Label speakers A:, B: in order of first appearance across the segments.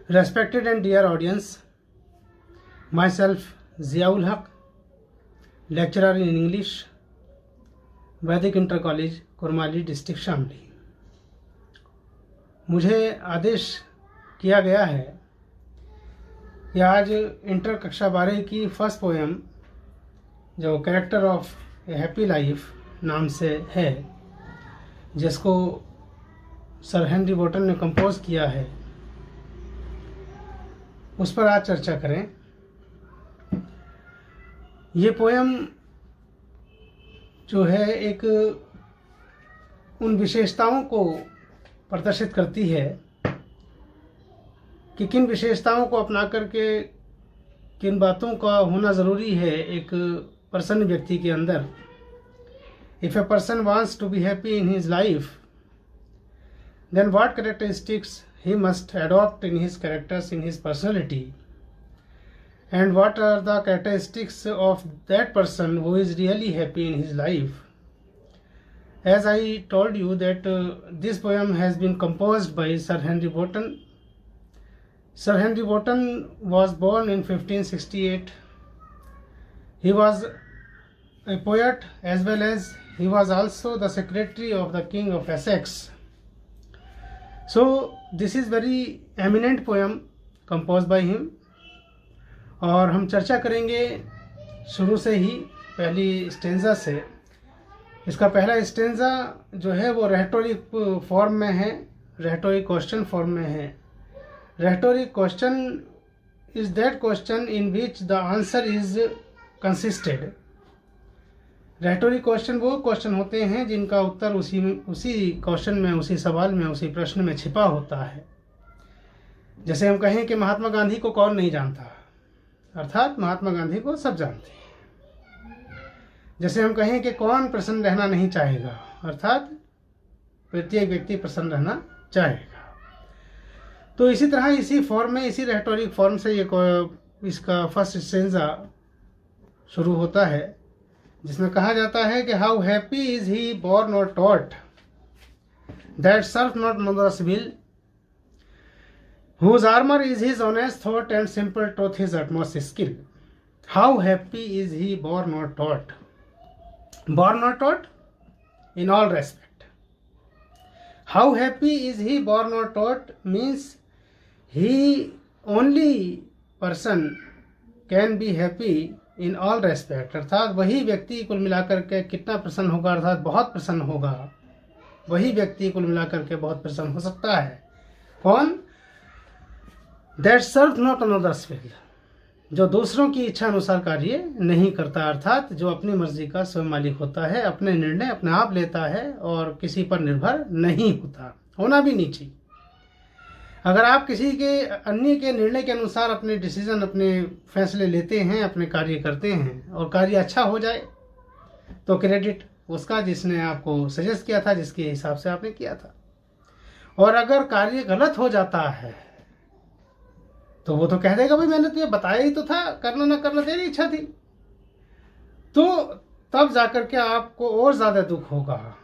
A: Respected and dear audience, myself Ziaul Haq, lecturer in English, वैदिक inter college Kurmali district Shamli. मुझे आदेश किया गया है कि आज इंटर कक्षा 12 की फर्स्ट पोएम जो character of A happy life नाम से है, जिसको सर हेनरी वॉटन ने कंपोज किया है, उस पर आज चर्चा करें। ये पोएम जो है एक उन विशेषताओं को प्रदर्शित करती है कि किन विशेषताओं को अपना करके किन बातों का होना ज़रूरी है एक प्रसन्न व्यक्ति के अंदर। If a person wants to be happy in his life, then what characteristics he must adopt in his characters, in his personality, and what are the characteristics of that person who is really happy in his life. As I told you that this poem has been composed by Sir Henry Wotton. Sir Henry Wotton was born in 1568. He was a poet as well as he was also the secretary of the King of Essex. So this is very eminent poem composed by him, और हम चर्चा करेंगे शुरू से ही पहली stanza से। इसका पहला स्टेंजा जो है वो रेटोरिक फॉर्म में है, रेटोरिक क्वेश्चन फॉर्म में है। Rhetoric question is that question in which the answer is consisted. Rhetoric question वो क्वेश्चन होते हैं जिनका उत्तर उसी क्वेश्चन में, उसी सवाल में, उसी प्रश्न में छिपा होता है। जैसे हम कहें कि महात्मा गांधी को कौन नहीं जानता, अर्थात महात्मा गांधी को सब जानते हैं। जैसे हम कहें कि कौन प्रसन्न रहना नहीं चाहेगा, अर्थात प्रत्येक व्यक्ति प्रसन्न रहना चाहेगा। तो इसी तरह इसी फॉर्म में, इसी रेटोरिक फॉर्म से ये इसका फर्स्ट स्टेंजा शुरू होता है, जिसमें कहा जाता है कि how happy is he born और taught that serve not mothers will, whose armor is his honest thought and simple truth his utmost skill. How happy is he born or taught? Born or taught? In all respect. How happy is he born or taught means he only person can be happy in all respect. अर्थात वही व्यक्ति कुल मिलाकर के कितना प्रसन्न होगा, अर्थात बहुत प्रसन्न होगा, वही व्यक्ति कुल मिलाकर के बहुत प्रसन्न हो सकता है। कौन? That serves not another's will, जो दूसरों की इच्छा अनुसार कार्य नहीं करता, अर्थात जो अपनी मर्जी का स्वयं मालिक होता है, अपने निर्णय अपने आप लेता है और किसी पर निर्भर नहीं होता, होना भी नहीं चाहिए। अगर आप किसी के अन्य के निर्णय के अनुसार अपने डिसीजन, अपने फैसले लेते हैं, अपने कार्य करते हैं और कार्य अच्छा हो जाए तो क्रेडिट उसका जिसने आपको सजेस्ट किया था, जिसके हिसाब से आपने किया था। और अगर कार्य गलत हो जाता है तो वो तो कह देगा भाई मैंने तो ये बताया ही तो था, करना ना करना तेरी इच्छा थी। तो तब जाकर के आपको और ज़्यादा दुख होगा।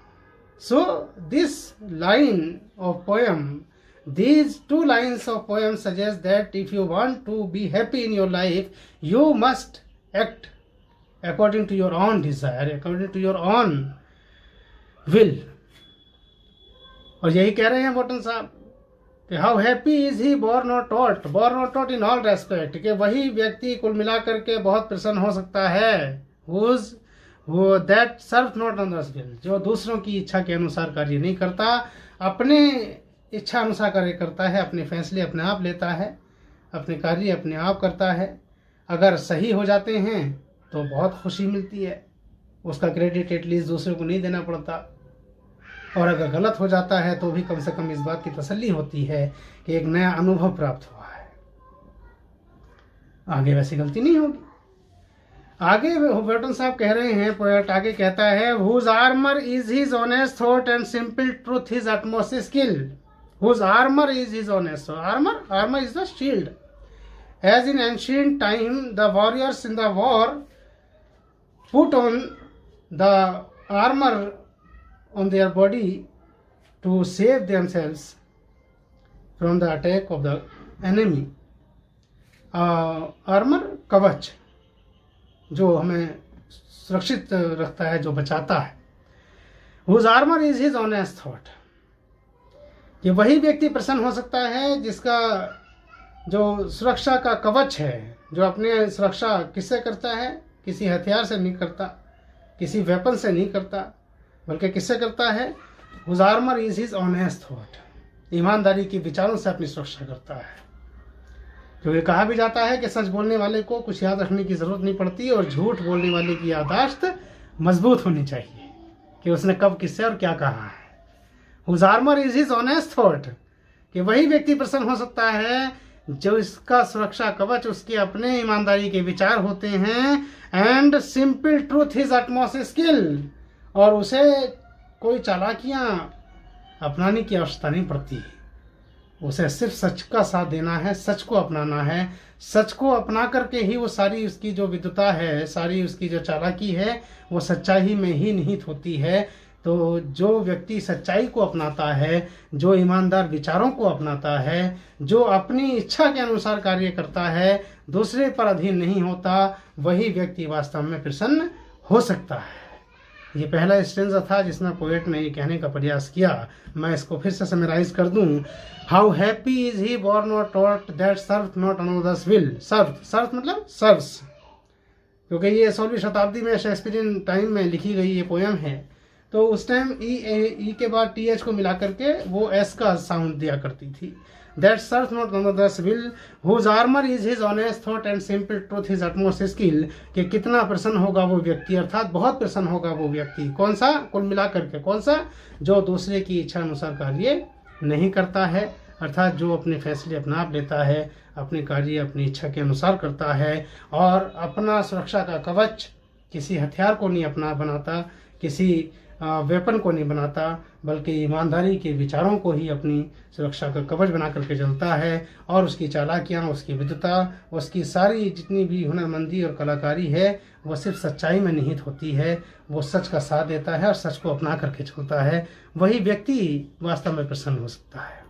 A: So this line of poem, these two lines of poem suggest that if you want to be happy in your life, you must act according to your own desire, according to your own will. और यही कह रहे हैं Wotton साहब कि how happy is he born और taught, born और taught in all respect, कि वही व्यक्ति कुल मिलाकर के बहुत प्रसन्न हो सकता है, वो that serve not others will, जो दूसरों की इच्छा के अनुसार कार्य नहीं करता, अपने इच्छा अनुसार कार्य करता है, अपने फैसले अपने आप लेता है, अपने कार्य अपने आप करता है। अगर सही हो जाते हैं तो बहुत खुशी मिलती है, उसका क्रेडिट एटलीस्ट दूसरे को नहीं देना पड़ता, और अगर गलत हो जाता है तो भी कम से कम इस बात की तसल्ली होती है कि एक नया अनुभव प्राप्त हुआ है, आगे वैसी गलती नहीं होगी। आगे वॉटन साहब कह रहे हैं, पोएट आगे कहता है, whose armor is his honest thought and simple truth his utmost skill. Whose armor is his honest thought. Armor is the shield. As in ancient time, the warriors in the war put on the armor on their body to save themselves from the attack of the enemy, armour कवच जो हमें सुरक्षित रखता है, जो बचाता है। Whose armour is his honest thought, ये वही व्यक्ति प्रसन्न हो सकता है जिसका जो सुरक्षा का कवच है, जो अपने सुरक्षा किससे करता है, किसी हथियार से नहीं करता, किसी वेपन से नहीं करता, बल्कि किससे करता है, whose armour is his honest thought, ईमानदारी के विचारों से अपनी सुरक्षा करता है। क्योंकि कहा भी जाता है कि सच बोलने वाले को कुछ याद रखने की जरूरत नहीं पड़ती और झूठ बोलने वाले की याददाश्त मजबूत होनी चाहिए कि उसने कब किससे और क्या कहा है। Whose armour is his honest thought, कि वही व्यक्ति प्रसन्न हो सकता है जो इसका सुरक्षा कवच उसके अपने ईमानदारी के विचार होते हैं। And simple truth his utmost skill, और उसे कोई चालाकियां अपनाने की आवश्यकता नहीं पड़ती, उसे सिर्फ सच का साथ देना है, सच को अपनाना है। सच को अपना करके ही वो सारी उसकी जो विद्वता है, सारी उसकी जो चालाकी है, वो सच्चाई में ही निहित होती है। तो जो व्यक्ति सच्चाई को अपनाता है, जो ईमानदार विचारों को अपनाता है, जो अपनी इच्छा के अनुसार कार्य करता है, दूसरे पर अधीन नहीं होता, वही व्यक्ति वास्तव में प्रसन्न हो सकता है। ये पहला स्टेंजा था जिसमें पोएट ने ये कहने का प्रयास किया। मैं इसको फिर से समराइज कर दूं। How happy is he born और taught that serve not another's will. Serve मतलब सर्व्स, क्योंकि ये 16वीं शताब्दी में शेक्सपियरियन टाइम में लिखी गई ये पोयम है। तो उस टाइम ई के बाद टीएच को मिला करके वो एस का साउंड दिया करती थी। That serve not another's will whose armour is his honest thought and simple truth his utmost skill, कि कितना प्रसन्न होगा वो व्यक्ति, अर्थात बहुत प्रसन्न होगा वो व्यक्ति। कौन सा? कुल मिला करके कौन सा? जो दूसरे की इच्छा अनुसार कार्य नहीं करता है, अर्थात जो अपने फैसले अपना आप लेता है, अपने कार्य अपनी इच्छा के अनुसार करता है और अपना सुरक्षा का कवच किसी हथियार को नहीं अपना बनाता, किसी वेपन को नहीं बनाता, बल्कि ईमानदारी के विचारों को ही अपनी सुरक्षा का कवच बना करके चलता है। और उसकी चालाकियाँ, उसकी विद्वता, उसकी सारी जितनी भी हुनरमंदी और कलाकारी है, वो सिर्फ सच्चाई में निहित होती है। वो सच का साथ देता है और सच को अपना करके चलता है। वही व्यक्ति वास्तव में प्रसन्न हो सकता है।